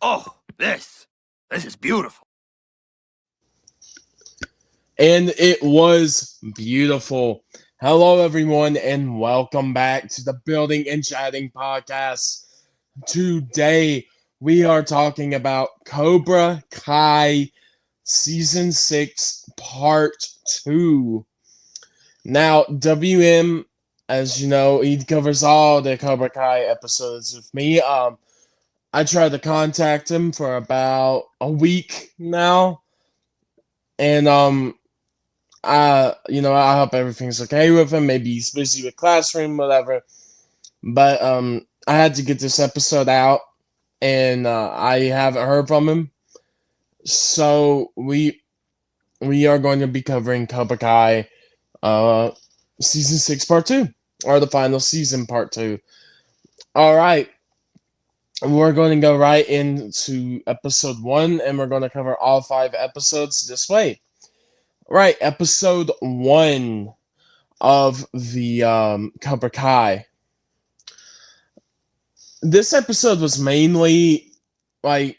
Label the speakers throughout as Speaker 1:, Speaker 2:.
Speaker 1: Oh, this is beautiful.
Speaker 2: And it was beautiful. Hello, everyone, and welcome back to the Building and Chatting podcast. Today, we are talking about Cobra Kai Season 6, Part 2. Now, WM, as you know, he covers all the Cobra Kai episodes with me. I tried to contact him for about a week now, and I hope everything's okay with him. Maybe he's busy with classroom, whatever. But I had to get this episode out, and I haven't heard from him. So we are going to be covering Cobra Kai, season 6, part 2, or the final season, part 2. All right, we're going to go right into episode 1, and we're going to cover all 5 episodes this way. Right, episode 1 of the Cobra Kai. This episode was mainly like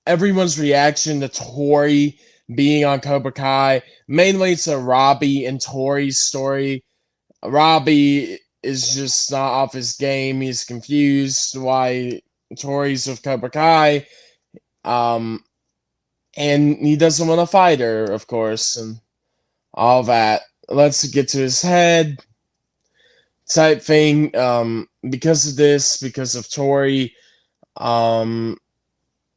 Speaker 2: everyone's reaction to Tori being on Cobra Kai. Mainly to Robbie and Tori's story. Robbie is just not off his game. He's confused why Tori's with Cobra Kai. And he doesn't want to fight her, of course, and all that. Let's get to his head type thing. Because of this, because of Tori. But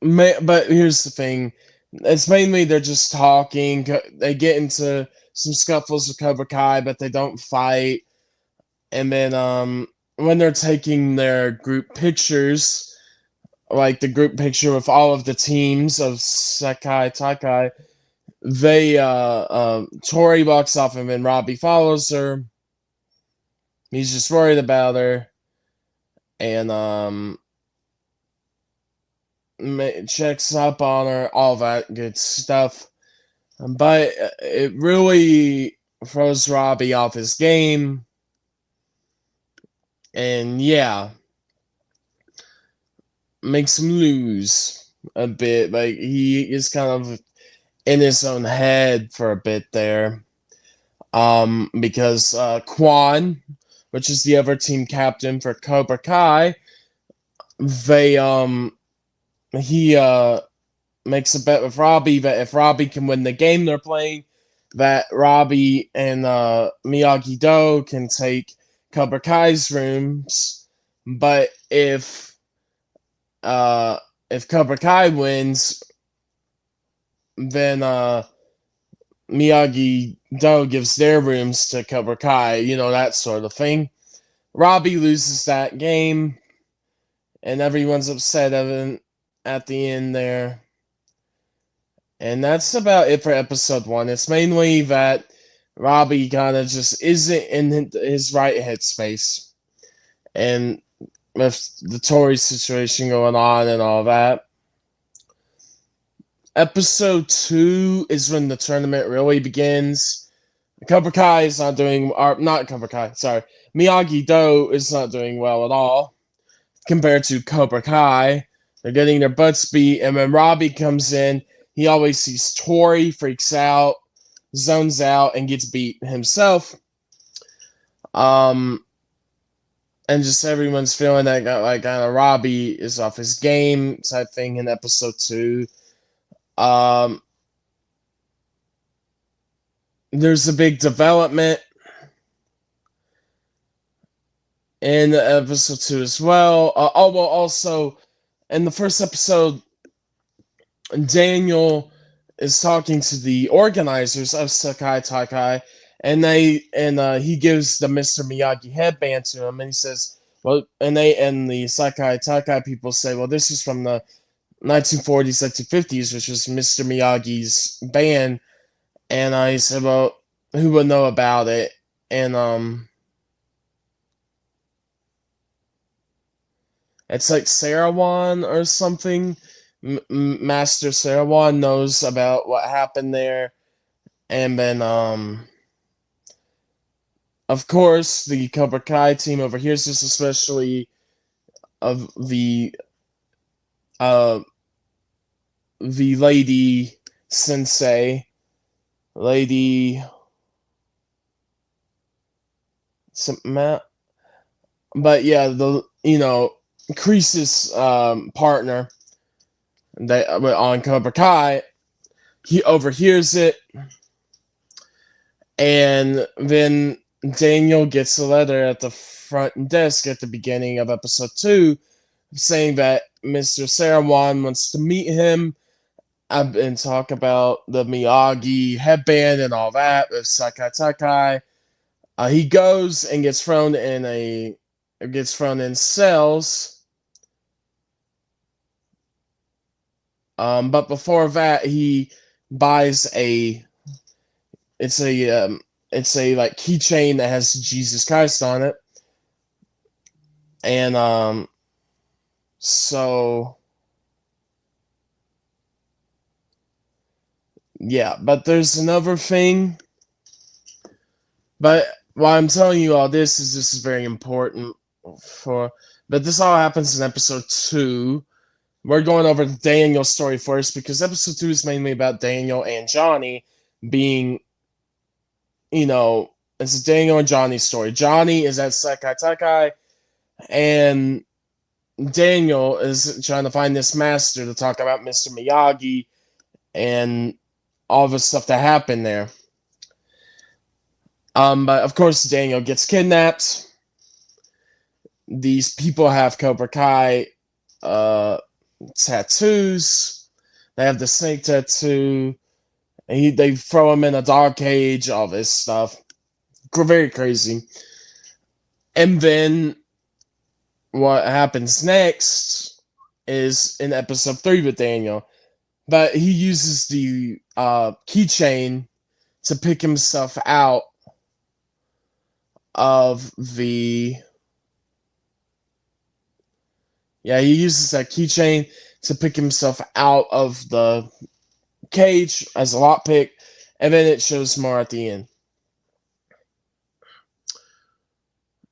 Speaker 2: here's the thing: it's mainly they're just talking. They get into some scuffles with Cobra Kai, but they don't fight. And then when they're taking their group pictures, like the group picture with all of the teams of Sekai Takai, they Tori walks off him and Robbie follows her. He's just worried about her, and checks up on her, all that good stuff. But it really throws Robbie off his game. And yeah, makes him lose a bit. Like he is kind of in his own head for a bit there. Because Quan, which is the other team captain for Cobra Kai, they he makes a bet with Robbie that if Robbie can win the game they're playing, that Robbie and Miyagi-Do can take Cobra Kai's rooms. But if Cobra Kai wins, then Miyagi-Do gives their rooms to Cobra Kai, that sort of thing. Robbie loses that game, and everyone's upset at the end there. And that's about it for episode 1. It's mainly that Robbie kind of just isn't in his right headspace. And with the Tori situation going on and all that. Episode 2 is when the tournament really begins. Cobra Kai is not doing, or not Cobra Kai, sorry. Miyagi-Do is not doing well at all compared to Cobra Kai. They're getting their butts beat, and when Robbie comes in, he always sees Tori, freaks out, zones out, and gets beat himself. And just everyone's feeling that like kind of Robbie is off his game type thing in episode 2. There's a big development in episode 2 as well. Also in the first episode, Daniel is talking to the organizers of Sekai Takai, and he gives the Mr. Miyagi headband to him, and he says, well, and the Sekai Takai people say, well, this is from the 1940s, 1950s, which was Mr. Miyagi's band. And I said, well, who would know about it? And it's like Sarawan or something. Master Sarawan knows about what happened there. And then of course the Cobra Kai team overhears this, especially of the the lady sensei, lady something, but yeah, the Kreese's partner they on Cobra Kai, he overhears it, and then Daniel gets a letter at the front desk at the beginning of episode 2 saying that Mr. Sarawan wants to meet him and talk about the Miyagi headband and all that with Sakai Takai. He goes and gets thrown in cells. But before that, he buys it's a like keychain that has Jesus Christ on it, and so yeah. But there's another thing. But why I'm telling you all this is very important for. But this all happens in episode 2. We're going over Daniel's story first because episode 2 is mainly about Daniel and Johnny being, it's Daniel and Johnny's story. Johnny is at Sakai Takai, and Daniel is trying to find this master to talk about Mr. Miyagi and all the stuff that happened there. But of course, Daniel gets kidnapped. These people have Cobra Kai tattoos. They have the snake tattoo. And they throw him in a dog cage, all this stuff. Very crazy. And then what happens next is in episode 3 with Daniel. But he uses the keychain to pick himself out of the. Yeah, he uses that keychain to pick himself out of the cage as a lockpick, and then it shows more at the end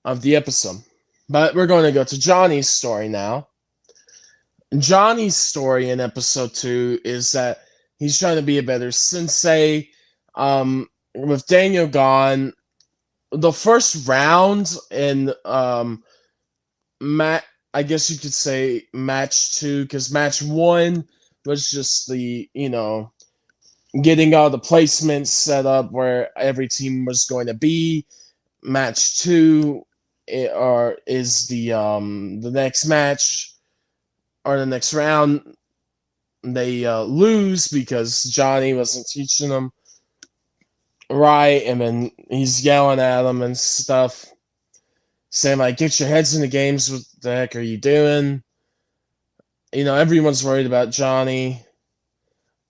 Speaker 2: of the episode. But we're going to go to Johnny's story now. Johnny's story in episode 2 is that he's trying to be a better sensei. With Daniel gone, the first round in I guess you could say match 2, because match 1 was just the getting all the placements set up where every team was going to be. Match 2 is the next match or the next round. They lose because Johnny wasn't teaching them right, and then he's yelling at them and stuff, saying like, "Get your heads in the games. What the heck are you doing?" Everyone's worried about Johnny.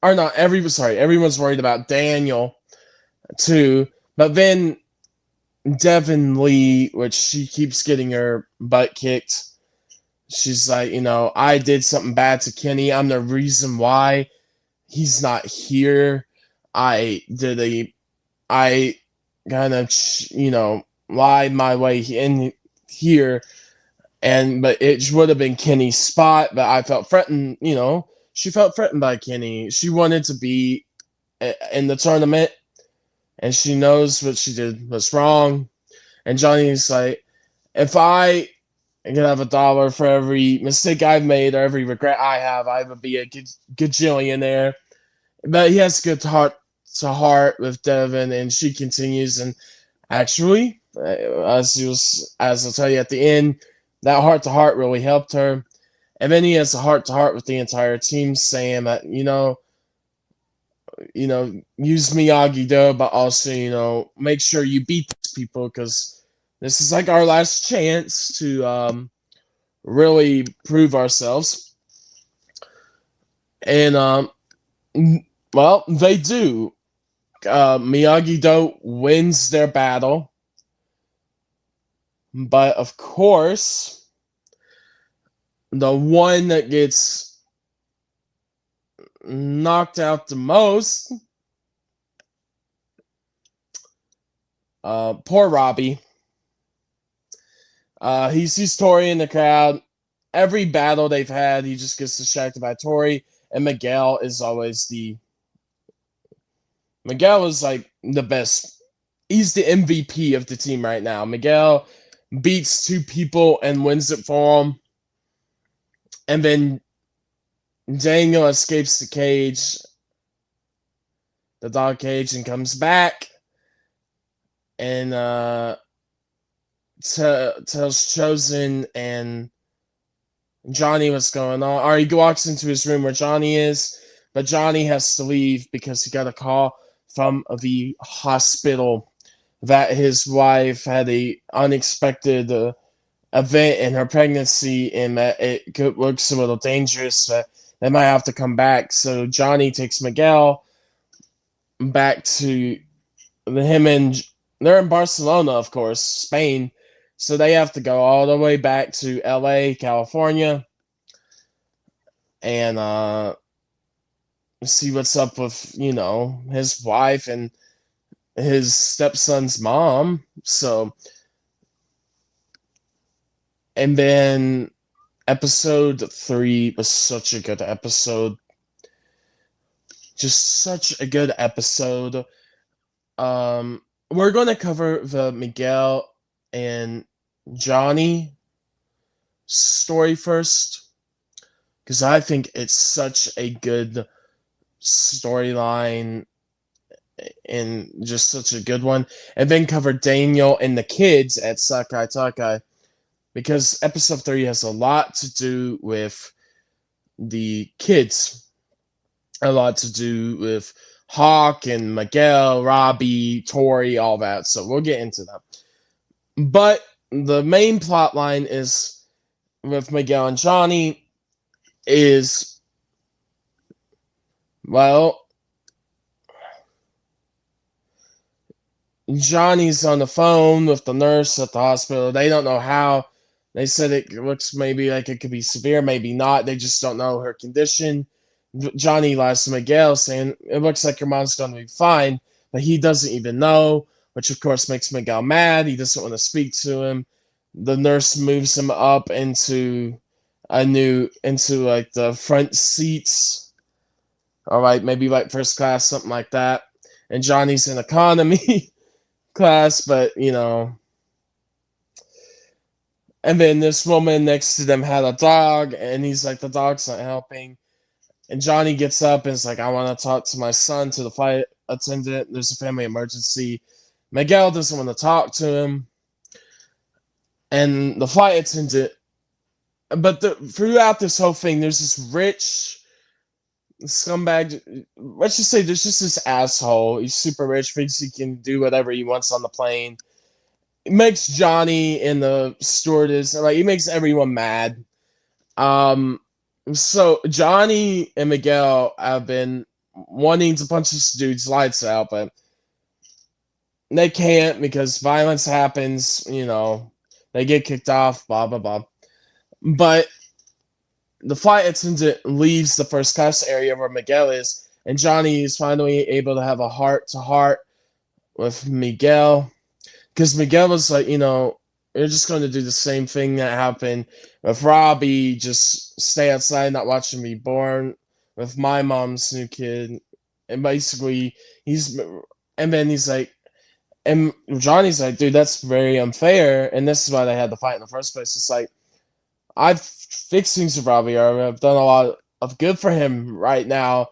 Speaker 2: Or not everyone's worried about Daniel too. But then Devin Lee, which she keeps getting her butt kicked, she's like, I did something bad to Kenny. I'm the reason why he's not here. I kind of, lied my way in here, but it would have been Kenny's spot. But I felt threatened. She felt threatened by Kenny. She wanted to be in the tournament, and she knows what she did was wrong. And Johnny's like, if I could have $1 for every mistake I've made or every regret I have, I would be a gajillionaire. But he has good heart to heart with Devin, and she continues. And actually, as I'll tell you at the end, that heart to heart really helped her. And then he has a heart to heart with the entire team, saying that use Miyagi-Do, but also make sure you beat these people, because this is like our last chance to really prove ourselves. And well, they do. Miyagi-Do wins their battle, but of course, the one that gets knocked out the most, poor Robbie. He sees Tori in the crowd. Every battle they've had, he just gets distracted by Tori, and Miguel is Miguel is like the best. He's the MVP of the team right now. Miguel beats two people and wins it for him. And then Daniel escapes the dog cage, and comes back and tells Chosen and Johnny what's going on. Or he walks into his room where Johnny is, but Johnny has to leave because he got a call from the hospital that his wife had a unexpected event in her pregnancy, and that looks a little dangerous. That they might have to come back. So Johnny takes Miguel back to him, and they're in Barcelona, of course, Spain. So they have to go all the way back to LA, California, and see what's up with, his wife and his stepson's mom. So, and then episode 3 was such a good episode. Just such a good episode. We're going to cover the Miguel and Johnny story first, because I think it's such a good storyline and just such a good one. And then cover Daniel and the kids at Sakai Takai, because episode 3 has a lot to do with the kids, a lot to do with Hawk and Miguel, Robbie, Tori, all that. So we'll get into that. But the main plot line is with Miguel and Johnny is, well, Johnny's on the phone with the nurse at the hospital. They don't know how. They said it looks maybe like it could be severe, maybe not. They just don't know her condition. Johnny lies to Miguel saying, it looks like your mom's going to be fine, but he doesn't even know, which of course makes Miguel mad. He doesn't want to speak to him. The nurse moves him up into like the front seats. All right, maybe like first class, something like that. And Johnny's in economy class, but and then this woman next to them had a dog, and he's like, the dog's not helping. And Johnny gets up and is like, I want to talk to my son, to the flight attendant. There's a family emergency. Miguel doesn't want to talk to him. And the flight attendant, but throughout this whole thing, there's this rich scumbag. Let's just say there's just this asshole. He's super rich, thinks he can do whatever he wants on the plane. It makes Johnny and the stewardess, like, he makes everyone mad. So Johnny and Miguel have been wanting to punch this dude's lights out, but they can't because violence happens. They get kicked off, blah blah blah. But the flight attendant leaves the first class area where Miguel is, and Johnny is finally able to have a heart-to-heart with Miguel, because Miguel was like, you're just going to do the same thing that happened with Robbie, just stay outside, not watching me born with my mom's new kid. And basically, and then he's like, and Johnny's like, dude, that's very unfair, and this is why they had the fight in the first place. It's like, I've fixed things with Robbie. I've done a lot of good for him right now.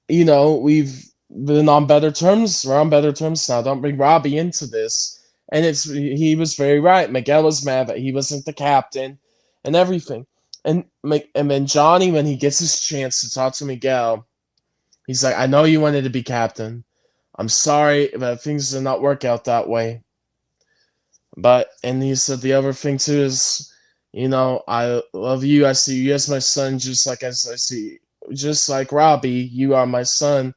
Speaker 2: We've been on better terms. We're on better terms now. Don't bring Robbie into this. And he was very right. Miguel was mad that he wasn't the captain and everything. And then Johnny, when he gets his chance to talk to Miguel, he's like, I know you wanted to be captain. I'm sorry, but things did not work out that way. And he said the other thing too is, I love you. I see you as my son, just like just like Robbie, you are my son.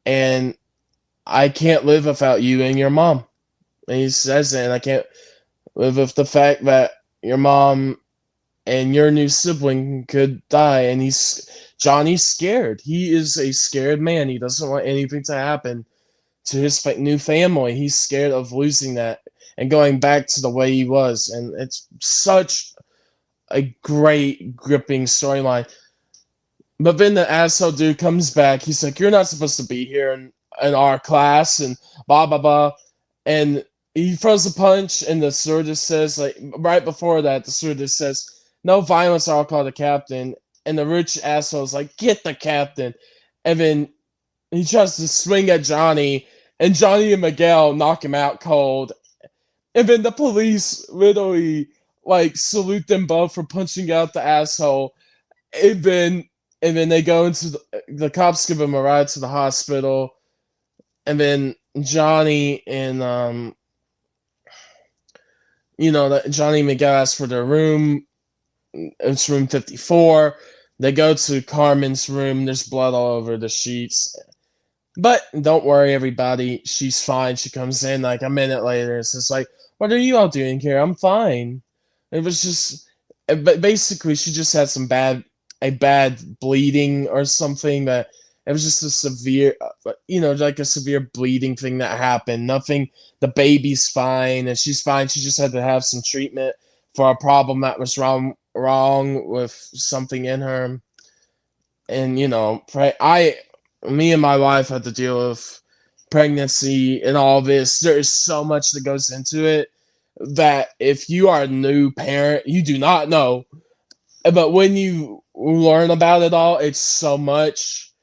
Speaker 2: And I can't live without you and your mom. And he says it, and I can't live with the fact that your mom and your new sibling could die. And Johnny's scared. He is a scared man. He doesn't want anything to happen to his new family. He's scared of losing that and going back to the way he was. And it's such a great, gripping storyline. But then the asshole dude comes back. He's like, "You're not supposed to be here in our class," and blah blah blah. And he throws a punch, and the stewardess says, like right before that, the stewardess says, "No violence, or I'll call the captain." And the rich asshole's like, "Get the captain!" And then he tries to swing at Johnny, and Johnny and Miguel knock him out cold. And then the police literally like salute them both for punching out the asshole. And then they go into the cops give him a ride to the hospital. And then Johnny and Johnny and Miguel ask for their room. It's room 54. They go to Carmen's room. There's blood all over the sheets. But don't worry, everybody. She's fine. She comes in like a minute later. It's just like, what are you all doing here? I'm fine. It was just, but basically, she just had a bad bleeding or something. That it was just a severe, like a severe bleeding thing that happened. Nothing. The baby's fine and she's fine. She just had to have some treatment for a problem that was wrong with something in her. And me and my wife had to deal with pregnancy and all this. There is so much that goes into it that if you are a new parent, you do not know. But when you learn about it all, it's so much.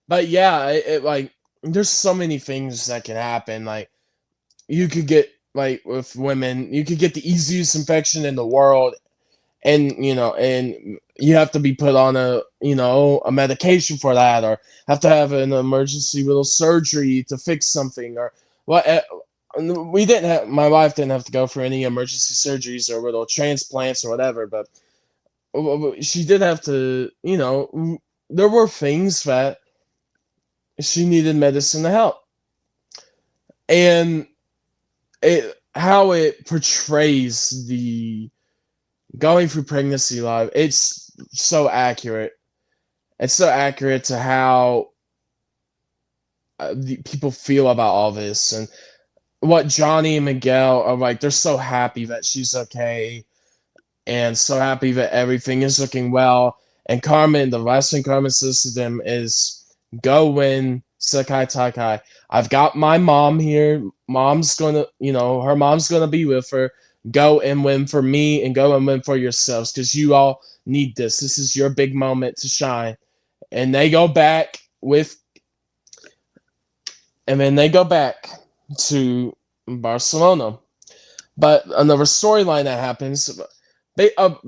Speaker 2: But yeah, like there's so many things that can happen. Like you could get like with women, you could get the easiest infection in the world, and you have to be put on a medication for that, or have to have an emergency little surgery to fix something, or what. We didn't have My wife didn't have to go for any emergency surgeries or little transplants or whatever, but she did have to. There were things that she needed medicine to help, and how it portrays the going through pregnancy life, it's so accurate. It's so accurate to how the people feel about all this, and what Johnny and Miguel are like. They're so happy that she's okay, and so happy that everything is looking well. And Carmen, the last thing Carmen says to them is, "Go win, Sekai Takai. I've got my mom here. Her mom's gonna be with her. Go and win for me, and go and win for yourselves, because you all need this. This is your big moment to shine." And they go back with, and then they go back to Barcelona. But another storyline that happens.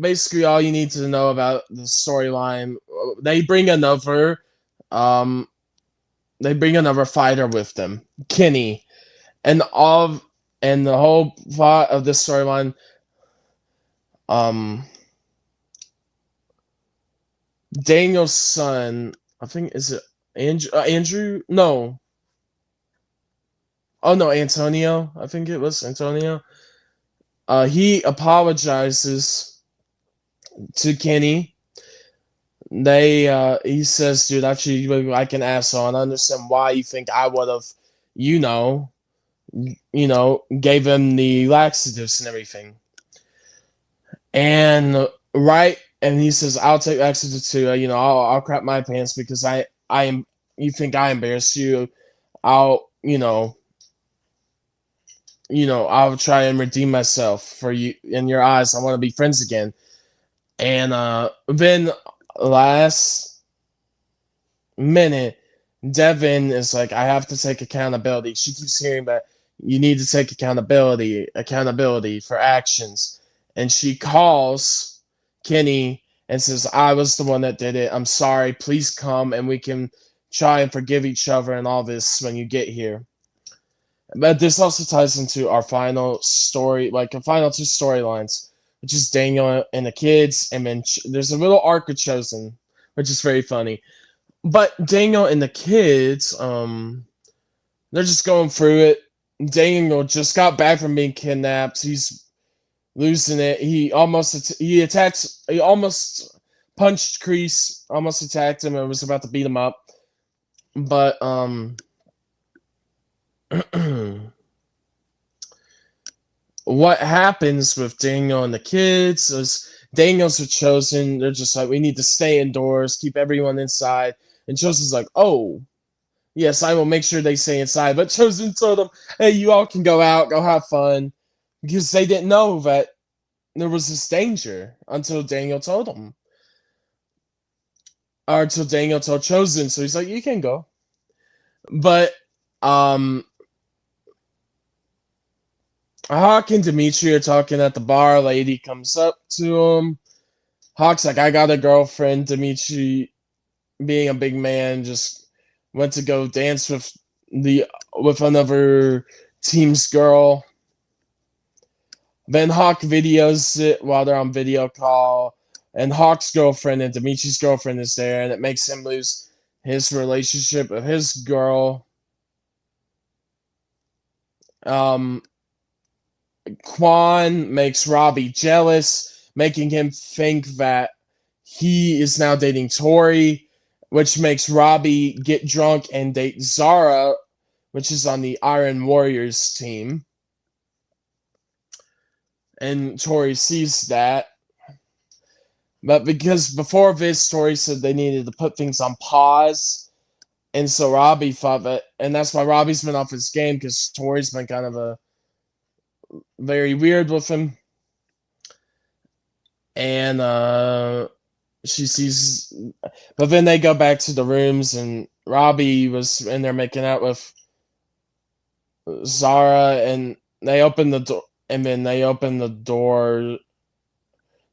Speaker 2: Basically, all you need to know about the storyline, they bring another, um, fighter with them, Kenny, and the whole plot of this storyline. Daniel's son, I think, is it Andrew? Andrew? No. Oh no, Antonio. I think it was Antonio. He apologizes to Kenny. He says, "Dude, actually, you look like an asshole, and I understand why you think I would have, you know, gave him the laxatives and everything." And he says, "I'll take laxatives too. I'll crap my pants because I am. You think I embarrass you? I'll, I'll try and redeem myself for you in your eyes. I want to be friends again." And then last minute, Devin is like, "I have to take accountability." She keeps hearing that you need to take accountability for actions. And she calls Kenny and says, "I was the one that did it. I'm sorry. Please come and we can try and forgive each other and all this when you get here." But this also ties into our final story, like the final two storylines, which is Daniel and the kids, and then there's a little arc of Chosen, which is very funny. But Daniel and the kids, they're just going through it. Daniel just got back from being kidnapped. He's losing it. He almost punched Kreese, almost attacked him, and was about to beat him up. But what happens with Daniel and the kids is Daniels are Chosen. They're just like, we need to stay indoors, keep everyone inside. And Chosen's like, oh, yes, I will make sure they stay inside. But Chosen told them, hey, you all can go out, go have fun. Because they didn't know that there was this danger until Daniel told them. Or until Daniel told Chosen. So he's like, you can go. But, Hawk and Dimitri are talking at the bar. Lady comes up to him. Hawk's like, I got a girlfriend. Dimitri, being a big man, just went to go dance with another team's girl. Then Hawk videos it while they're on video call, and Hawk's girlfriend and Dimitri's girlfriend is there, and it makes him lose his relationship with his girl. Quan makes Robbie jealous, making him think that he is now dating Tori, which makes Robbie get drunk and date Zara, which is on the Iron Warriors team. And Tori sees that. But because before this, Tori said they needed to put things on pause. And so Robbie thought that, and that's why Robbie's been off his game, because Tori's been kind of a very weird with him. And she sees, but then they go back to the rooms, and Robbie was in there making out with Zara, and they open the door, and then they open the door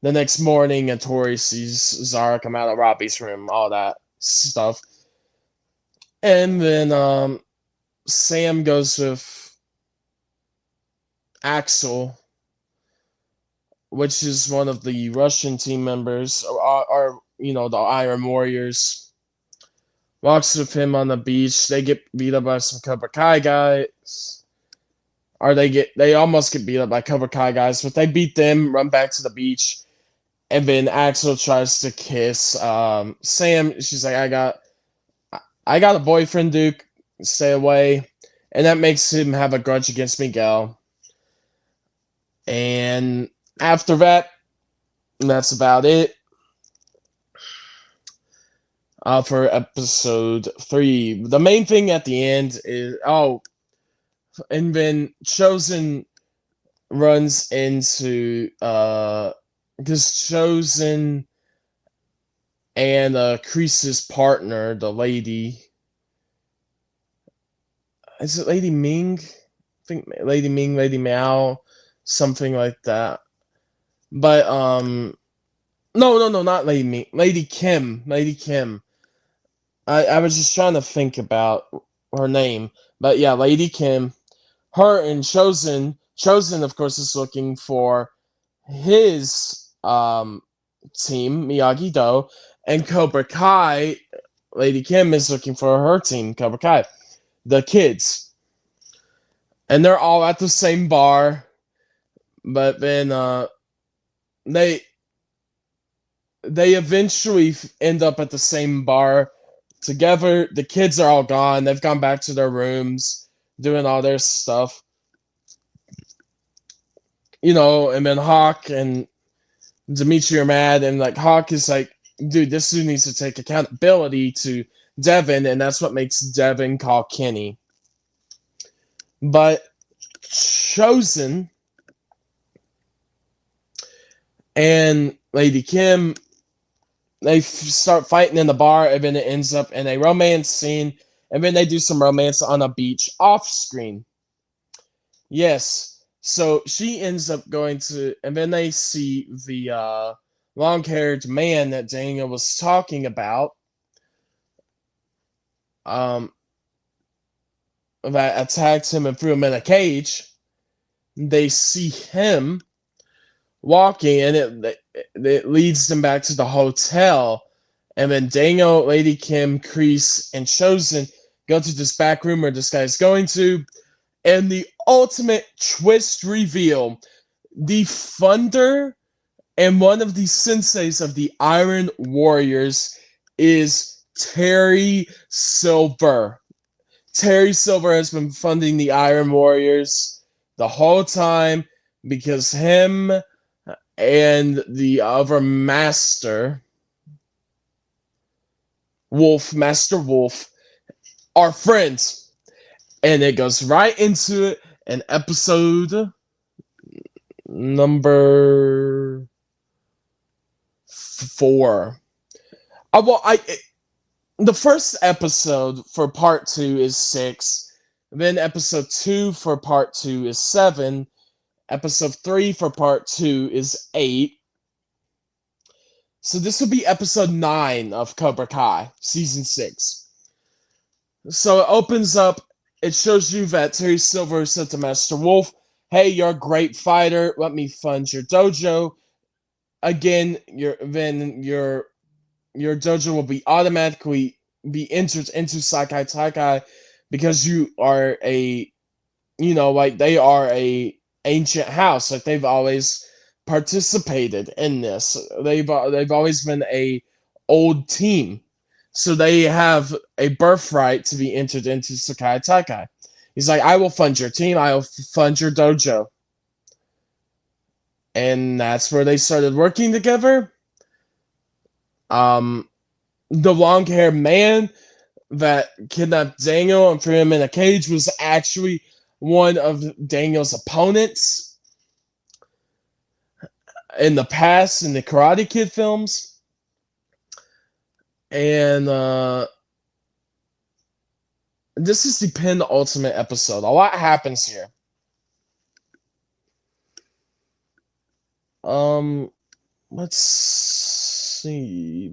Speaker 2: the next morning, and Tori sees Zara come out of Robbie's room, all that stuff. And then Sam goes with Axel, which is one of the Russian team members, or the Iron Warriors. Walks with him on the beach. They get beat up by some Cobra Kai guys. Or they almost get beat up by Cobra Kai guys, but they beat them, run back to the beach, and then Axel tries to kiss Sam. She's like, I got a boyfriend, Duke. Stay away. And that makes him have a grudge against Miguel. And after that, that's about it for episode 3. The main thing at the end is, and then Chosen runs into, because Chosen and Kreese's partner, the lady, is it Lady Ming? I think Lady Ming, Lady Miao, something like that. But no, not Lady Ming, Lady Kim. I was just trying to think about her name, but yeah, Lady Kim. Her and Chosen, of course, is looking for his team, Miyagi-Do, and Cobra Kai. Lady Kim is looking for her team, Cobra Kai, the kids, and they're all at the same bar. But then they eventually end up at the same bar together. The kids are all gone. They've gone back to their rooms, doing all their stuff. And then Hawk and Dimitri are mad, and like Hawk is like, dude, this dude needs to take accountability to Devin, and that's what makes Devin call Kenny. But Chosen and Lady Kim, they start fighting in the bar, and then it ends up in a romance scene, and then they do some romance on a beach off screen. Yes, so she ends up going to, and then they see the long-haired man that Daniel was talking about, that attacked him and threw him in a cage. They see him walking, and it leads them back to the hotel. And then Daniel, Lady Kim, Kreese, and Chosen go to this back room where this guy's going to. And the ultimate twist reveal, the Thunder and one of the senseis of the Iron Warriors is Terry Silver. Terry Silver has been funding the Iron Warriors the whole time, because him and the other master, Master Wolf, are friends. And it goes right into it in episode number 4. The first episode for part 2 is 6. Then episode 2 for part 2 is 7. Episode 3 for part 2 is 8. So this would be episode 9 of Cobra Kai, season 6. So it opens up, it shows you that Terry Silver said to Master Wolf, "Hey, you're a great fighter, let me fund your dojo. Again, your dojo will be automatically be entered into Sakai Takai because you are a, like they are a ancient house, like they've always participated in this. They've always been a old team, so they have a birthright to be entered into Sakai Takai." He's like, "I will fund your team. I will fund your dojo." And that's where they started working together. The long-haired man that kidnapped Daniel and threw him in a cage was actually one of Daniel's opponents in the past in the Karate Kid films. And this is the penultimate episode. A lot happens here. Let's see.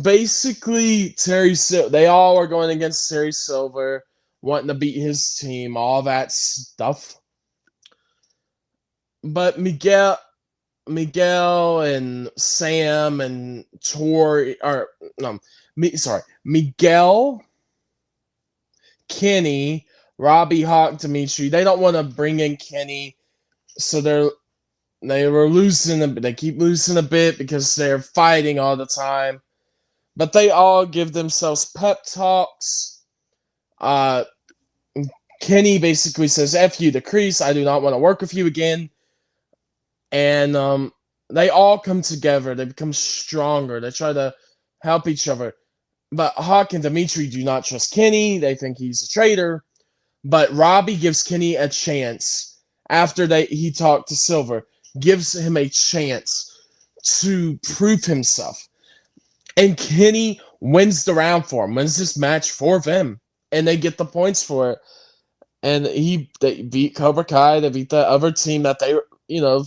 Speaker 2: Basically, they all are going against Terry Silver, wanting to beat his team, all that stuff. But Miguel and Sam and Miguel, Kenny, Robbie, Hawk, Dimitri, they don't want to bring in Kenny, so they keep losing a bit because they're fighting all the time. But they all give themselves pep talks. Kenny basically says, "F you to Kreese, I do not want to work with you again." And they all come together. They become stronger. They try to help each other. But Hawk and Dimitri do not trust Kenny. They think he's a traitor. But Robbie gives Kenny a chance after he talked to Silver. Gives him a chance to prove himself. And Kenny wins the round for him. Wins this match for them. And they get the points for it. And they beat Cobra Kai. They beat the other team that they,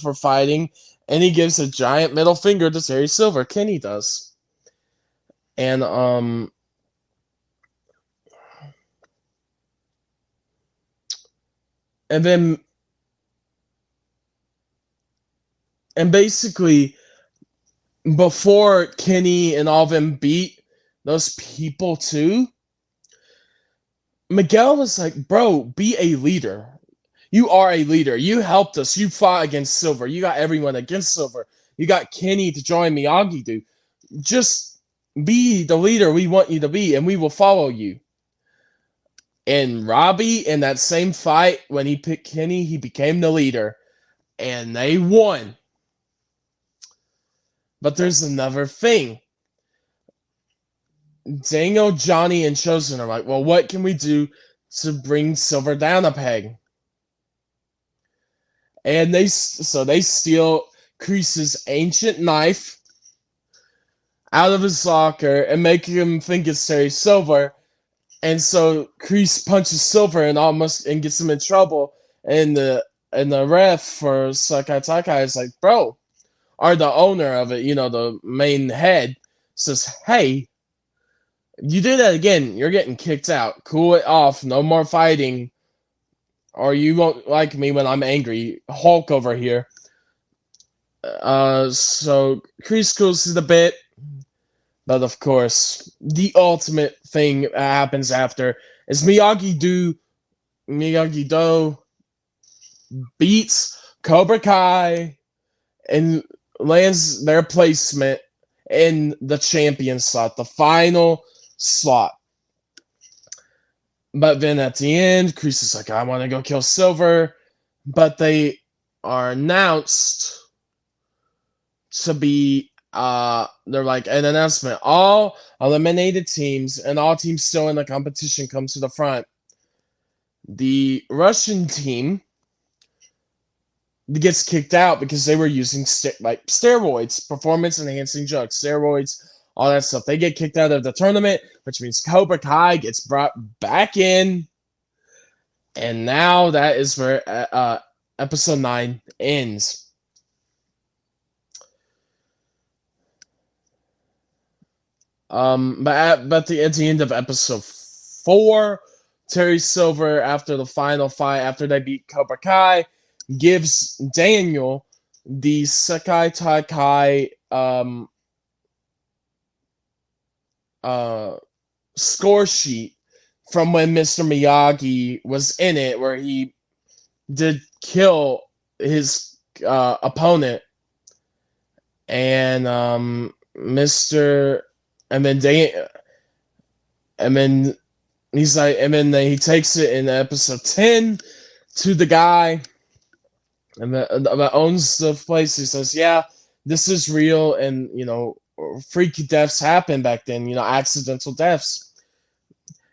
Speaker 2: for fighting. And he gives a giant middle finger to Terry Silver. Kenny does. And basically, before Kenny and all of them beat those people too, Miguel was like, "Bro, be a leader. You are a leader. You helped us. You fought against Silver. You got everyone against Silver. You got Kenny to join Miyagi, dude. Just be the leader we want you to be, and we will follow you." And Robbie, in that same fight, when he picked Kenny, he became the leader. And they won. But there's another thing. Daniel, Johnny, and Chosen are like, "Well, what can we do to bring Silver down a peg?" And they steal Kreese's ancient knife out of his locker and make him think it's Terry Silver. And so Kreese punches Silver and gets him in trouble. And the ref for Sakai Takai is like, "Bro," or the owner of it, the main head, says, "Hey, you do that again, you're getting kicked out. Cool it off. No more fighting, or you won't like me when I'm angry. Hulk over here." So Kreese cools it a bit. But of course, the ultimate thing that happens after is Miyagi-Do beats Cobra Kai and lands their placement in the champion slot, the final slot. But then at the end, Kreese is like, I want to go kill Silver. But they are announced to be, they're like, an announcement. All eliminated teams and all teams still in the competition come to the front. The Russian team gets kicked out because they were using steroids, performance enhancing drugs, steroids, all that stuff. They get kicked out of the tournament, which means Cobra Kai gets brought back in, and now that is where episode 9 ends. But at the end of episode 4, Terry Silver, after the final fight, after they beat Cobra Kai, gives Daniel the Sekai Taikai score sheet from when Mr. Miyagi was in it, where he did kill his opponent, and and then he's like, and then he takes it in episode 10 to the guy and that owns the place. He says, yeah, this is real, and freaky deaths happen back then, accidental deaths.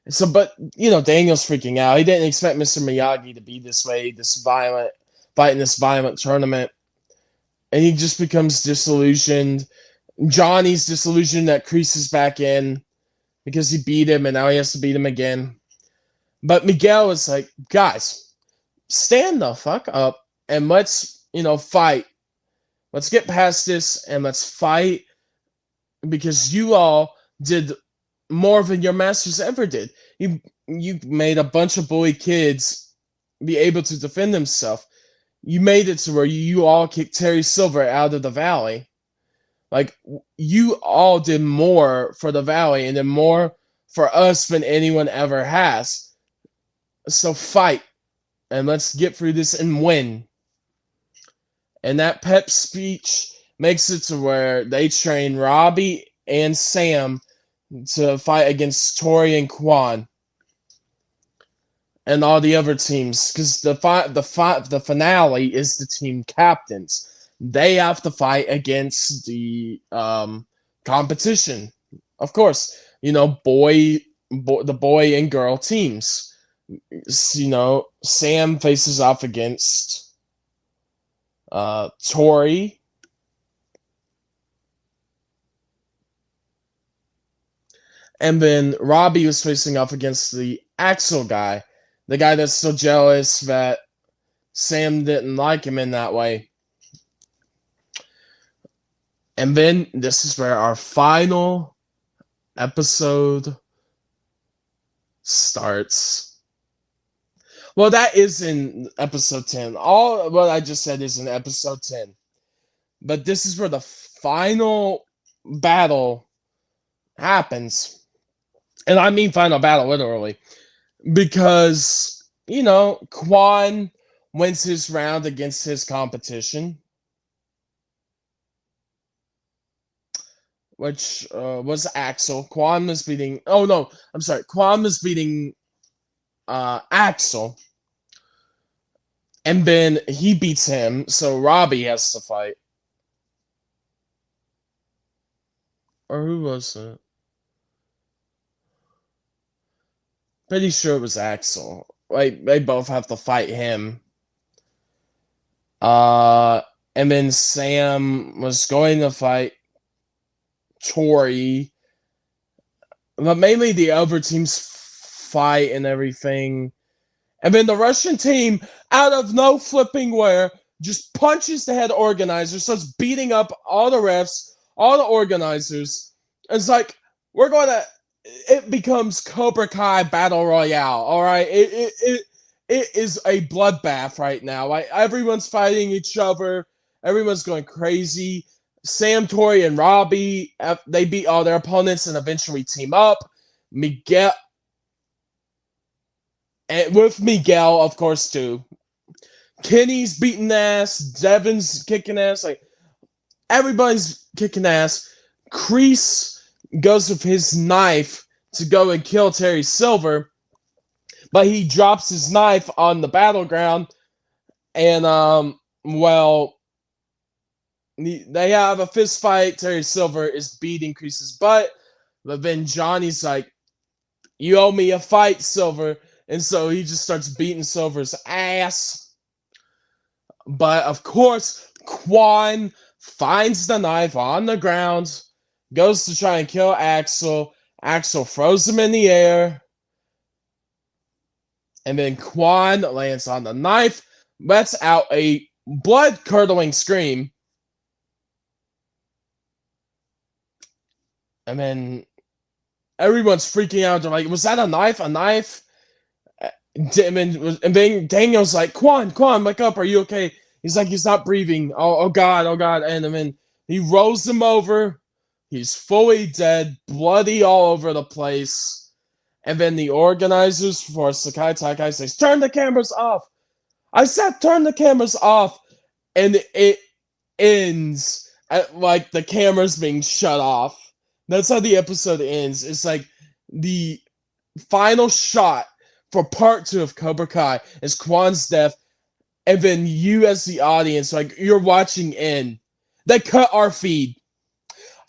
Speaker 2: So, but Daniel's freaking out. He didn't expect Mr. Miyagi to be this way, this violent, fighting this violent tournament, and he just becomes disillusioned. Johnny's disillusioned that Kreese is back in because he beat him, and now he has to beat him again. But Miguel is like, guys, stand the fuck up and let's fight. Let's get past this and let's fight, because you all did more than your masters ever did. You made a bunch of bully kids be able to defend themselves. You made it to where you all kicked Terry Silver out of the valley. Like, you all did more for the valley and did more for us than anyone ever has. So fight, and let's get through this and win. And that pep speech makes it to where they train Robbie and Sam to fight against Tori and Quan and all the other teams, because the finale is the team captains. They have to fight against the competition, of course. The boy and girl teams. Sam faces off against Tori. And then Robbie was facing off against the Axel guy. The guy that's so jealous that Sam didn't like him in that way. And then this is where our final episode starts. Well, that is in episode 10. All what I just said is in episode 10. But this is where the final battle happens. And I mean final battle, literally. Because, Quan wins his round against his competition, which was Axel. Quan was beating... Oh, no. I'm sorry. Quan was beating Axel. And then he beats him, so Robbie has to fight. Or who was it? Pretty sure it was Axel. Like, they both have to fight him. And then Sam was going to fight Tori. But mainly the other teams fight and everything. And then the Russian team, out of no flipping where, just punches the head organizer, starts beating up all the refs, all the organizers. It's like, we're going to... It becomes Cobra Kai Battle Royale, all right? It is a bloodbath right now. Like, everyone's fighting each other. Everyone's going crazy. Sam, Tori, and Robbie, they beat all their opponents and eventually team up. Miguel... And with Miguel, of course, too. Kenny's beating ass. Devin's kicking ass. Like, everybody's kicking ass. Kreese goes with his knife to go and kill Terry Silver. but he drops his knife on the battleground, and well, they have a fist fight. Terry Silver is beating Kreese's butt, but then Johnny's like, "You owe me a fight, Silver," and so he just starts beating Silver's ass. But of course, Quan finds the knife on the ground, goes to try and kill Axel. Axel throws him in the air, and then Quan lands on the knife, lets out a blood-curdling scream, and then everyone's freaking out. They're like, "Was that a knife? A knife?" And then Daniel's like, Quan, wake up. Are you okay? He's like, he's not breathing. Oh God, oh God. And then he rolls him over. He's fully dead, bloody all over the place. And then the organizers for Sakai Takai says, turn the cameras off. I said, turn the cameras off. And it ends at like the cameras being shut off. That's how the episode ends. It's like the final shot for part 2 of Cobra Kai is Quan's death, and then you as the audience, like, you're watching in. They cut our feed.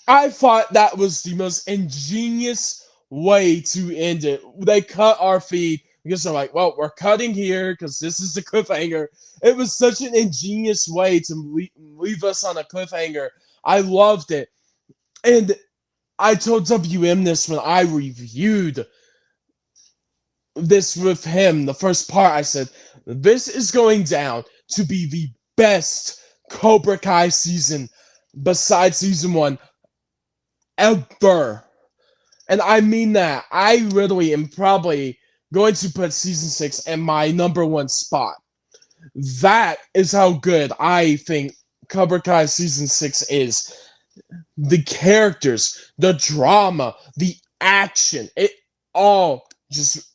Speaker 2: I thought that was the most ingenious way to end it. They cut our feed because they're like, well, we're cutting here because this is the cliffhanger. It was such an ingenious way to leave us on a cliffhanger. I loved it. And I told WM this when I reviewed this with him, the first part. I said, this is going down to be the best Cobra Kai season besides season 1 ever. And I mean that. I literally am probably going to put season 6 in my number 1 spot. That is how good I think Cobra Kai season 6 is. The characters, the drama, the action, it all just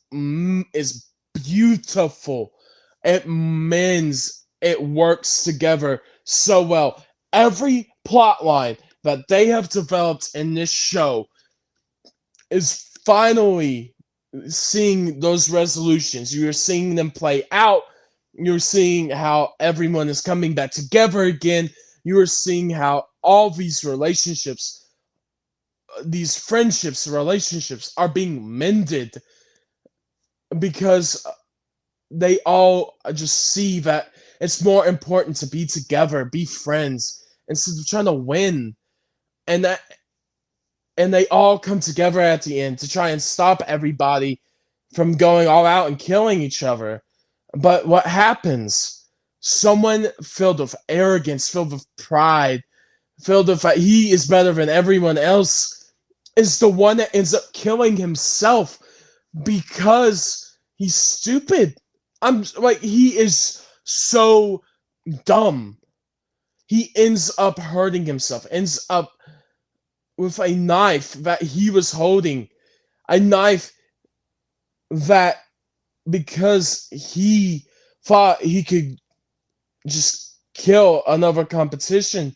Speaker 2: is beautiful. It mends, it works together so well. Every plot line that they have developed in this show is finally seeing those resolutions. You're seeing them play out. You're seeing how everyone is coming back together again. You are seeing how all these relationships, these friendships, relationships are being mended because they all just see that it's more important to be together, be friends, instead of trying to win. And they all come together at the end to try and stop everybody from going all out and killing each other. But what happens? Someone filled with arrogance, filled with pride, filled with that he is better than everyone else, is the one that ends up killing himself because he's stupid. I'm like, he is so dumb. He ends up hurting himself, ends up with a knife that he was holding. A knife that, because he thought he could just kill another competition,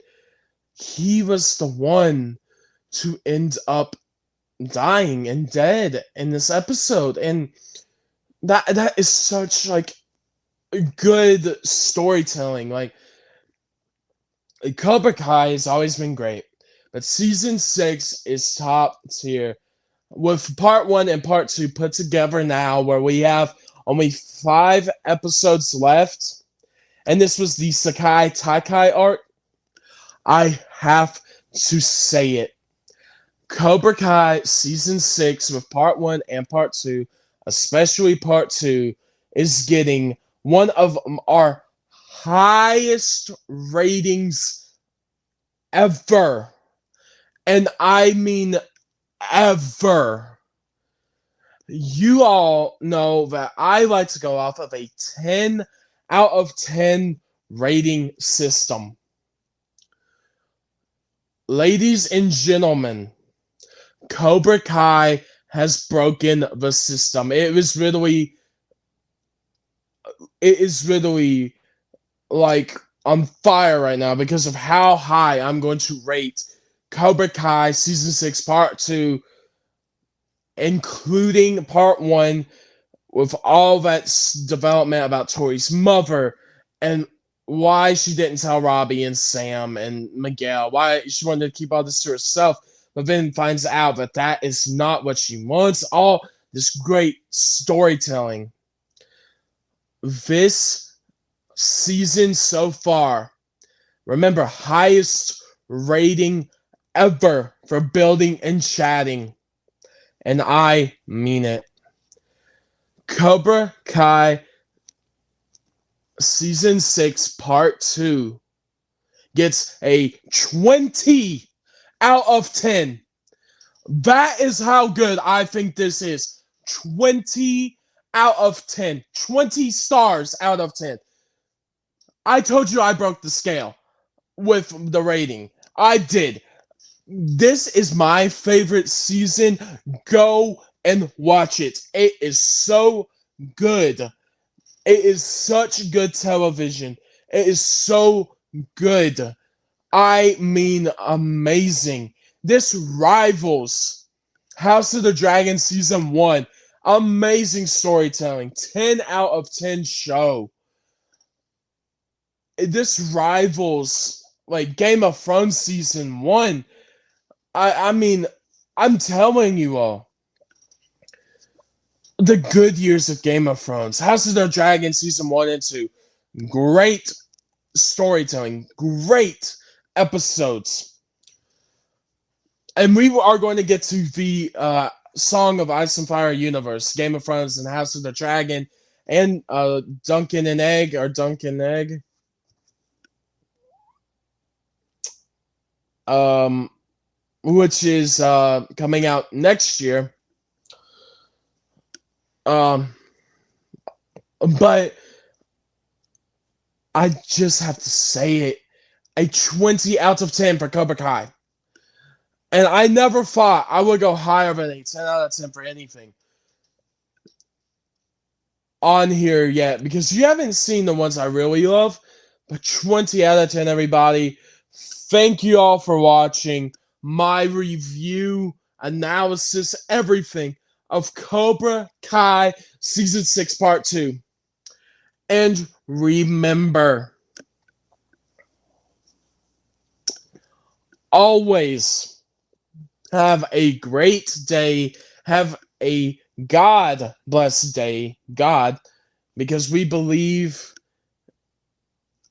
Speaker 2: he was the one to end up dying and dead in this episode. And that is such like good storytelling. Like, Cobra Kai has always been great, but season 6 is top tier with part 1 and part 2 put together now, where we have only 5 episodes left, and this was the Sakai Takai arc. I have to say it. Cobra Kai season 6 with part 1 and part 2, especially part 2, is getting one of our highest ratings ever. And I mean ever. You all know that I like to go off of a 10 out of 10 rating system. Ladies and gentlemen, Cobra Kai has broken the system. It is literally like on fire right now because of how high I'm going to rate Cobra Kai season 6 part 2, including part 1, with all that development about Tori's mother and why she didn't tell Robbie and Sam and Miguel, why she wanted to keep all this to herself, but then finds out that that is not what she wants. All this great storytelling. This season so far, remember, highest rating ever for building and chatting. And I mean it. Cobra Kai Season 6 Part 2 gets a 20 out of 10. That is how good I think this is. 20 out of 10. 20 stars out of 10. I told you I broke the scale with the rating. I did. This is my favorite season. Go and watch it. It is so good. It is such good television. It is so good. I mean, amazing. This rivals House of the Dragon Season 1. Amazing storytelling. 10 out of 10 show. This rivals like Game of Thrones Season 1. I mean, I'm telling you all. The good years of Game of Thrones. House of the Dragon Season 1 and 2. Great storytelling. Great episodes. And we are going to get to the Song of Ice and Fire universe. Game of Thrones and House of the Dragon. And Duncan and Egg. Or Duncan Egg. Which is coming out next year. But I just have to say it. A 20 out of 10 for Cobra Kai. And I never thought I would go higher than a 10 out of 10 for anything on here yet. Because you haven't seen the ones I really love. But 20 out of 10, everybody. Thank you all for watching my review, analysis, everything of Cobra Kai Season 6 Part 2. And remember, always have a great day. Have a God-blessed day. God, because we believe,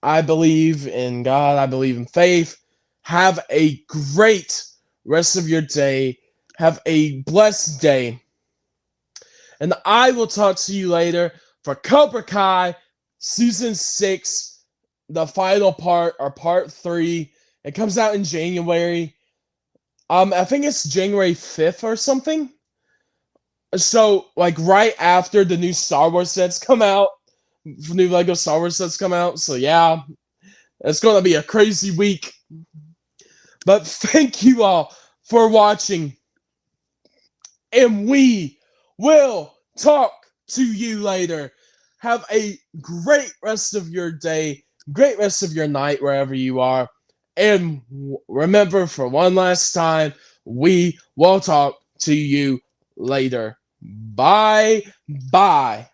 Speaker 2: I believe in God, I believe in faith. Have a great rest of your day. Have a blessed day. And I will talk to you later for Cobra Kai Season 6, the final part, or Part 3. It comes out in January. I think it's January 5th or something. So, like, right after the new Star Wars sets come out. New Lego Star Wars sets come out. So, yeah. It's going to be a crazy week. But thank you all for watching. And we will talk to you later. Have a great rest of your day, great rest of your night, wherever you are. And remember, for one last time, we will talk to you later. Bye. Bye.